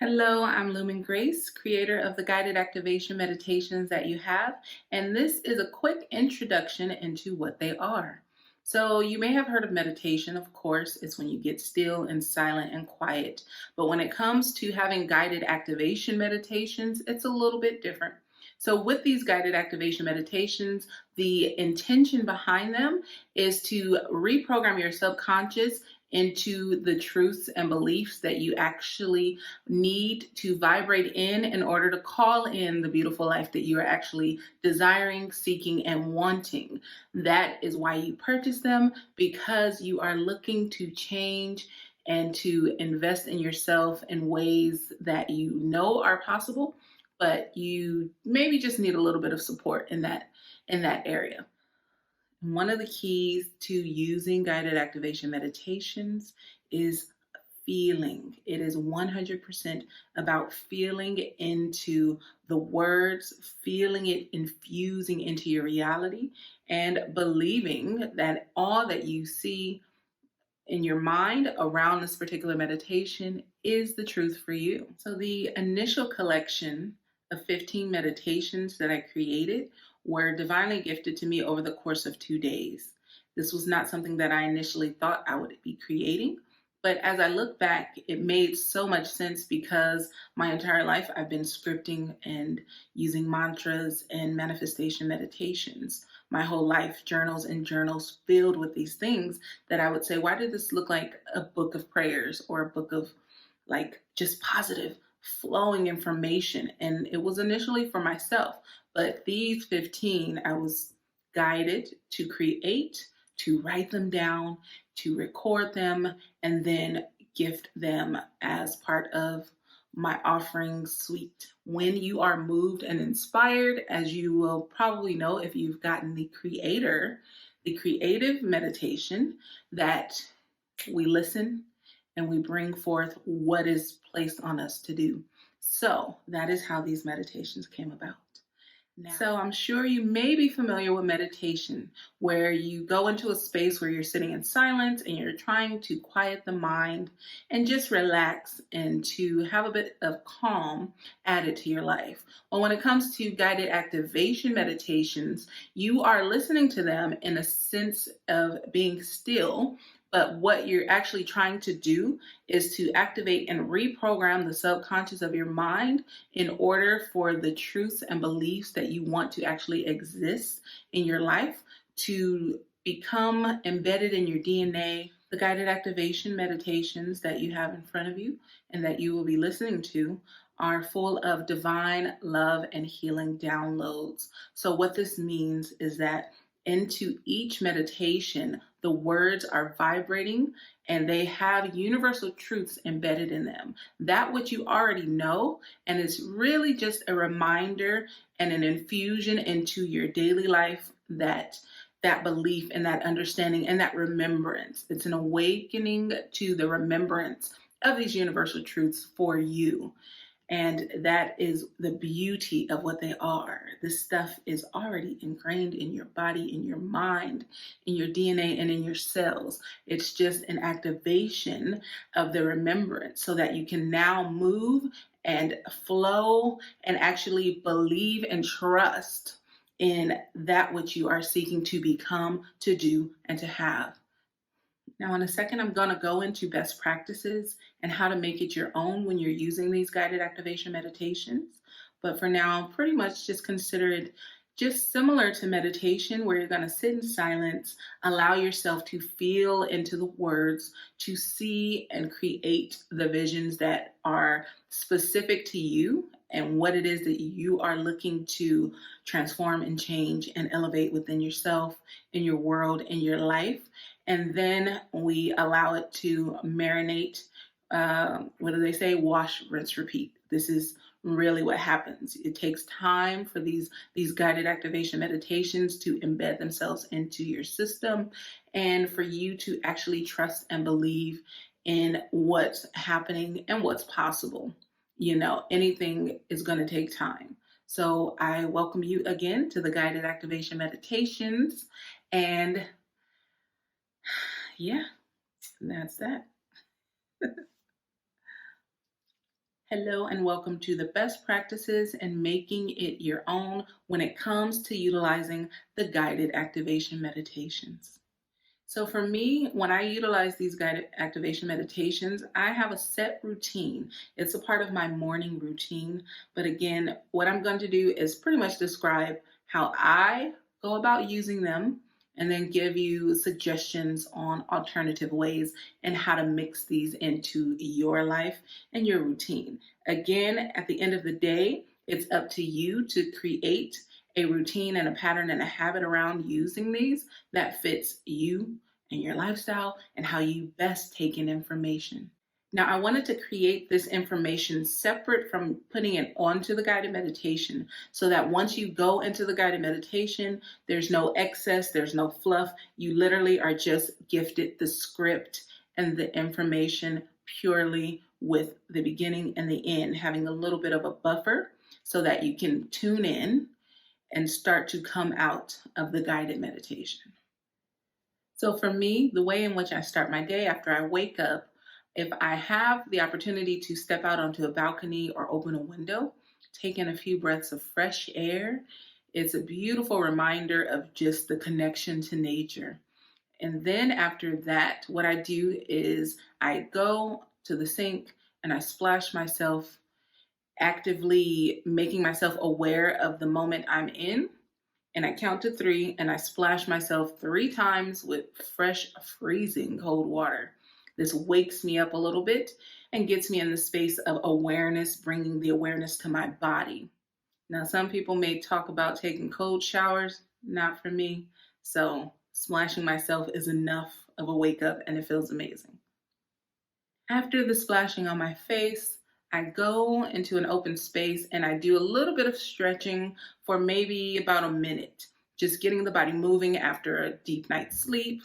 Hello, I'm Lumin Grace, creator of the guided activation meditations that you have, and this is a quick introduction into what they are. So, you may have heard of meditation, of course, it's when you get still and silent and quiet. But when it comes to having guided activation meditations, it's a little bit different. So, with these guided activation meditations, the intention behind them is to reprogram your subconscious into the truths and beliefs that you actually need to vibrate in order to call in the beautiful life that you are actually desiring, seeking, and wanting. That is why you purchase them, because you are looking to change and to invest in yourself in ways that you know are possible, but you maybe just need a little bit of support in that area. One of the keys to using guided activation meditations is feeling. It is 100% about feeling into the words, feeling it infusing into your reality, and believing that all that you see in your mind around this particular meditation is the truth for you. So, the initial collection of 15 meditations that I created were divinely gifted to me over the course of 2 days. This was not something that I initially thought I would be creating. But as I look back, it made so much sense because my entire life I've been scripting and using mantras and manifestation meditations. My whole life, journals and journals filled with these things that I would say, why did this look like a book of prayers or a book of like just positive flowing information? And it was initially for myself, but these 15, I was guided to create, to write them down, to record them, and then gift them as part of my offering suite. When you are moved and inspired, as you will probably know if you've gotten the creative meditation, that we listen and we bring forth what is placed on us to do. So that is how these meditations came about. So I'm sure you may be familiar with meditation, where you go into a space where you're sitting in silence and you're trying to quiet the mind and just relax and to have a bit of calm added to your life. Well, when it comes to guided activation meditations, you are listening to them in a sense of being still. But what you're actually trying to do is to activate and reprogram the subconscious of your mind in order for the truths and beliefs that you want to actually exist in your life to become embedded in your DNA. The guided activation meditations that you have in front of you and that you will be listening to are full of divine love and healing downloads. So, what this means is that into each meditation, the words are vibrating and they have universal truths embedded in them. That which you already know, and it's really just a reminder and an infusion into your daily life, that belief and that understanding and that remembrance. It's an awakening to the remembrance of these universal truths for you. And that is the beauty of what they are. This stuff is already ingrained in your body, in your mind, in your DNA, and in your cells. It's just an activation of the remembrance so that you can now move and flow and actually believe and trust in that which you are seeking to become, to do, and to have. Now, in a second, I'm going to go into best practices and how to make it your own when you're using these guided activation meditations. But for now, pretty much just consider it just similar to meditation, where you're going to sit in silence, allow yourself to feel into the words, to see and create the visions that are specific to you and what it is that you are looking to transform and change and elevate within yourself, in your world, in your life. And then we allow it to marinate. What do they say? Wash, rinse, repeat. This is really what happens. It takes time for these guided activation meditations to embed themselves into your system and for you to actually trust and believe in what's happening and what's possible. Anything is going to take time. So I welcome you again to the guided activation meditations. And yeah, that's that. Hello, and welcome to the best practices in making it your own when it comes to utilizing the guided activation meditations. So, for me, when I utilize these guided activation meditations, I have a set routine. It's a part of my morning routine. But again, what I'm going to do is pretty much describe how I go about using them and then give you suggestions on alternative ways and how to mix these into your life and your routine. Again, at the end of the day, it's up to you to create a routine and a pattern and a habit around using these that fits you and your lifestyle and how you best take in information. Now, I wanted to create this information separate from putting it onto the guided meditation so that once you go into the guided meditation, there's no excess, there's no fluff. You literally are just gifted the script and the information purely with the beginning and the end, having a little bit of a buffer so that you can tune in and start to come out of the guided meditation. So for me, the way in which I start my day after I wake up, if I have the opportunity to step out onto a balcony or open a window, take in a few breaths of fresh air, it's a beautiful reminder of just the connection to nature. And then after that, what I do is I go to the sink and I splash myself, actively making myself aware of the moment I'm in, and I count to three and I splash myself 3 times with fresh, freezing cold water. This wakes me up a little bit and gets me in the space of awareness, bringing the awareness to my body. Now, some people may talk about taking cold showers, not for me. So, splashing myself is enough of a wake up and it feels amazing. After the splashing on my face, I go into an open space and I do a little bit of stretching for maybe about a minute, just getting the body moving after a deep night's sleep,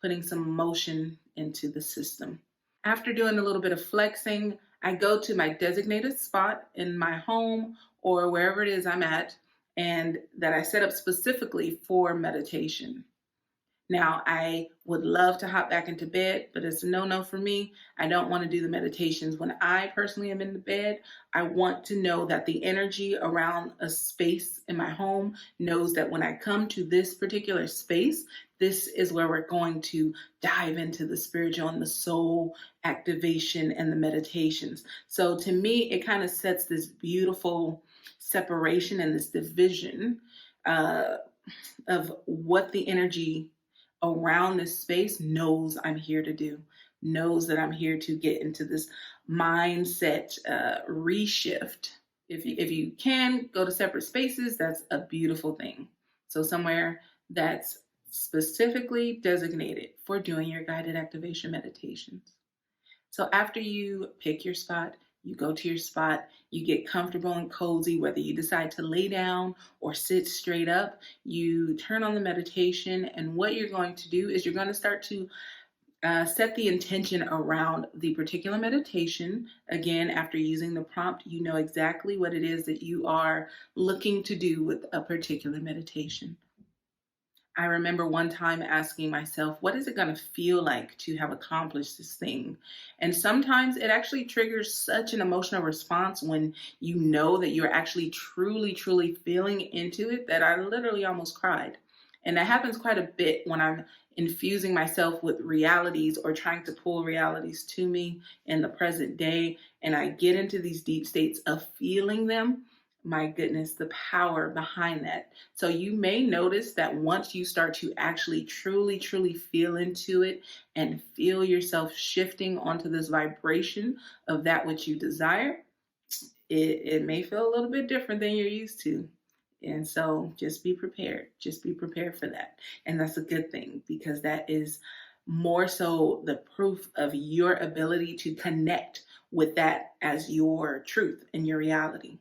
putting some motion into the system. After doing a little bit of flexing, I go to my designated spot in my home or wherever it is I'm at and that I set up specifically for meditation. Now, I would love to hop back into bed, but it's a no-no for me. I don't want to do the meditations when I personally am in the bed. I want to know that the energy around a space in my home knows that when I come to this particular space, this is where we're going to dive into the spiritual and the soul activation and the meditations. So to me, it kind of sets this beautiful separation and this division uh, of what the energy around this space knows I'm here to do, knows that I'm here to get into this mindset reshift. If you can go to separate spaces, that's a beautiful thing. So somewhere that's specifically designated for doing your guided activation meditations. So after you pick your spot, you go to your spot, you get comfortable and cozy, whether you decide to lay down or sit straight up, you turn on the meditation. And what you're going to do is you're going to start to set the intention around the particular meditation. Again, after using the prompt, you know exactly what it is that you are looking to do with a particular meditation. I remember one time asking myself, what is it going to feel like to have accomplished this thing? And sometimes it actually triggers such an emotional response when you know that you're actually truly, truly feeling into it that I literally almost cried. And that happens quite a bit when I'm infusing myself with realities or trying to pull realities to me in the present day. And I get into these deep states of feeling them. My goodness, the power behind that. So you may notice that once you start to actually truly, truly feel into it and feel yourself shifting onto this vibration of that which you desire, it may feel a little bit different than you're used to. And so just be prepared. Just be prepared for that. And that's a good thing because that is more so the proof of your ability to connect with that as your truth and your reality.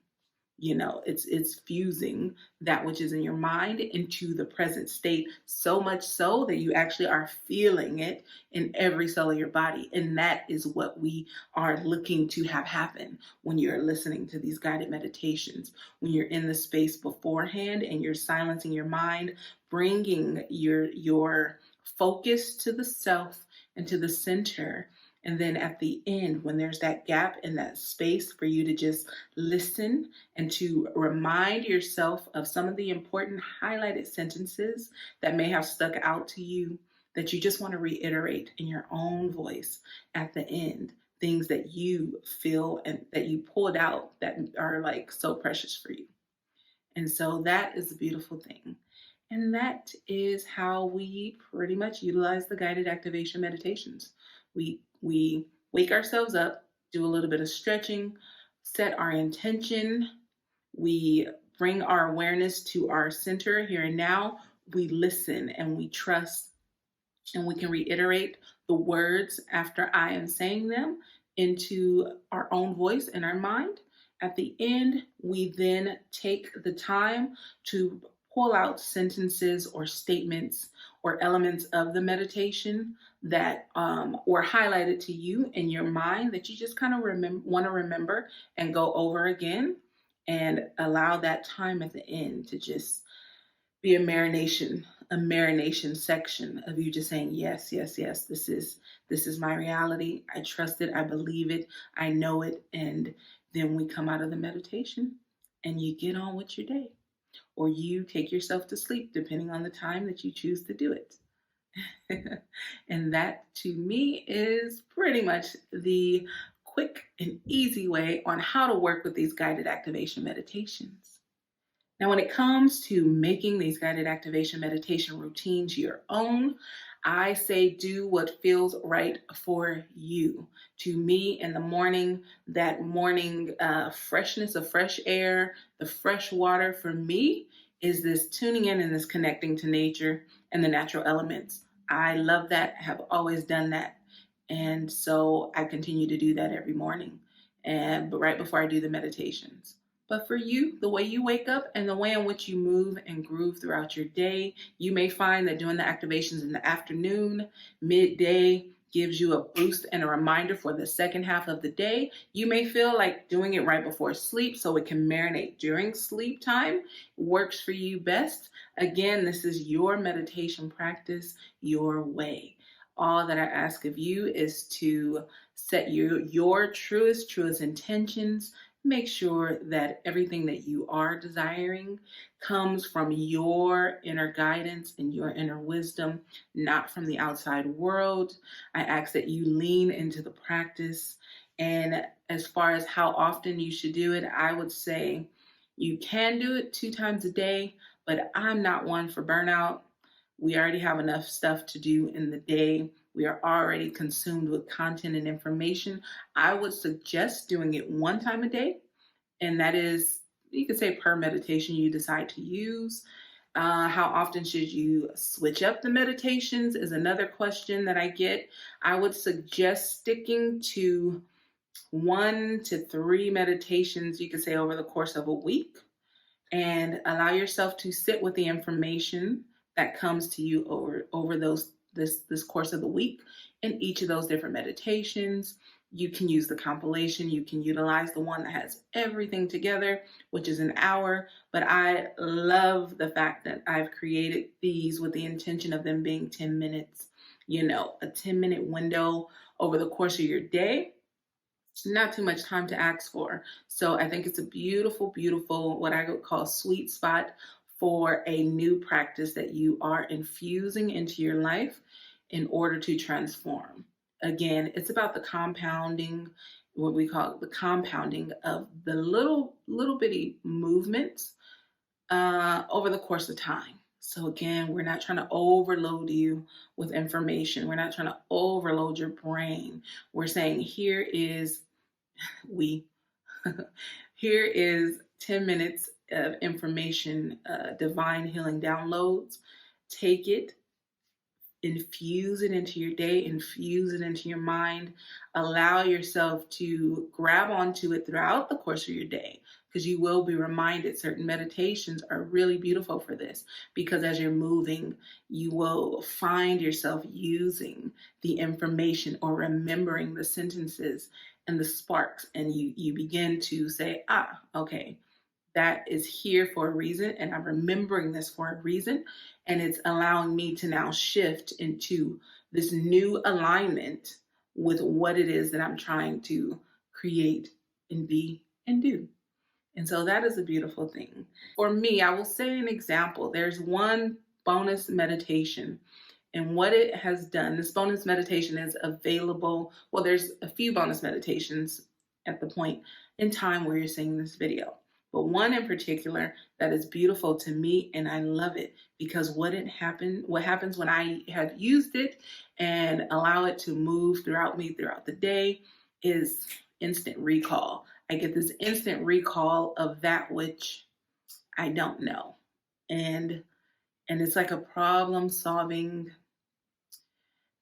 You know, it's fusing that which is in your mind into the present state, so much so that you actually are feeling it in every cell of your body. And that is what we are looking to have happen when you're listening to these guided meditations, when you're in the space beforehand and you're silencing your mind, bringing your focus to the self and to the center, And then at the end, when there's that gap in that space for you to just listen and to remind yourself of some of the important highlighted sentences that may have stuck out to you, that you just want to reiterate in your own voice at the end, things that you feel and that you pulled out that are like so precious for you. And so that is a beautiful thing. And that is how we pretty much utilize the guided activation meditations. We wake ourselves up, do a little bit of stretching, set our intention, we bring our awareness to our center here and now, we listen and we trust, and we can reiterate the words after I am saying them into our own voice in our mind. At the end, we then take the time to pull out sentences or statements or elements of the meditation that were highlighted to you in your mind that you just kind of want to remember and go over again, and allow that time at the end to just be a marination section of you just saying yes, yes, yes, this is my reality. I trust it, I believe it, I know it. And then we come out of the meditation and you get on with your day, or you take yourself to sleep depending on the time that you choose to do it. And that to me is pretty much the quick and easy way on how to work with these guided activation meditations. Now, when it comes to making these guided activation meditation routines your own, I say do what feels right for you. To me, in the morning, that morning freshness of fresh air, the fresh water for me is this tuning in and this connecting to nature and the natural elements. I love that, have always done that. And so I continue to do that every morning, but right before I do the meditations. But for you, the way you wake up and the way in which you move and groove throughout your day, you may find that doing the activations in the afternoon, midday, gives you a boost and a reminder for the second half of the day. You may feel like doing it right before sleep so it can marinate during sleep time works for you best. Again, this is your meditation practice, your way. All that I ask of you is to set your truest intentions. Make sure that everything that you are desiring comes from your inner guidance and your inner wisdom, not from the outside world. I ask that you lean into the practice. And as far as how often you should do it, I would say you can do it 2 times a day, but I'm not one for burnout. We already have enough stuff to do in the day. We are already consumed with content and information. I would suggest doing it 1 time a day, and that is, you could say, per meditation you decide to use. How often should you switch up the meditations is another question that I get. I would suggest sticking to 1 to 3 meditations, you could say, over the course of a week, and allow yourself to sit with the information that comes to you over this course of the week in each of those different meditations. You can use the compilation. You can utilize the one that has everything together, which is an hour. But I love the fact that I've created these with the intention of them being 10 minutes, a 10-minute window over the course of your day. Not too much time to ask for. So I think it's a beautiful, beautiful, what I would call sweet spot for a new practice that you are infusing into your life in order to transform. Again, it's about the compounding, what we call the compounding of the little bitty movements over the course of time. So again, we're not trying to overload you with information. We're not trying to overload your brain. We're saying here is here is 10 minutes of information, divine healing downloads. Take it, infuse it into your day, infuse it into your mind. Allow yourself to grab onto it throughout the course of your day, because you will be reminded. Certain meditations are really beautiful for this, because as you're moving, you will find yourself using the information or remembering the sentences and the sparks, and you begin to say, okay, that is here for a reason, and I'm remembering this for a reason, and it's allowing me to now shift into this new alignment with what it is that I'm trying to create and be and do. And so that is a beautiful thing. For me, I will say an example. There's one bonus meditation, and what it has done, this bonus meditation is available. Well, there's a few bonus meditations at the point in time where you're seeing this video. But one in particular that is beautiful to me, and I love it because what happens when I have used it and allow it to move throughout me throughout the day is instant recall. I get this instant recall of that which I don't know. And it's like a problem solving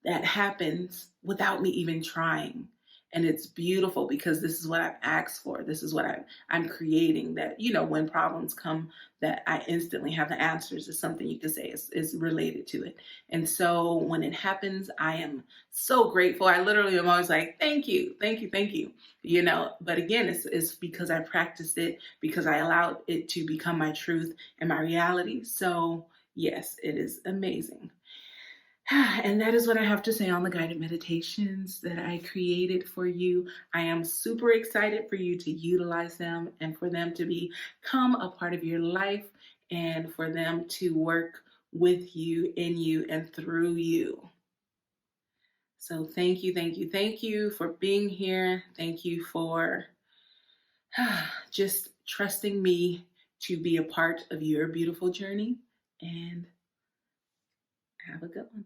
that happens without me even trying. And it's beautiful because this is what I've asked for. This is what I'm creating, that, when problems come, that I instantly have the answers is something you can say is related to it. And so when it happens, I am so grateful. I literally am always like, thank you, thank you, thank you. But again, it's because I practiced it, because I allowed it to become my truth and my reality. So yes, it is amazing. And that is what I have to say on the guided meditations that I created for you. I am super excited for you to utilize them and for them to become a part of your life and for them to work with you, in you, and through you. So thank you, thank you, thank you for being here. Thank you for just trusting me to be a part of your beautiful journey. And have a good one.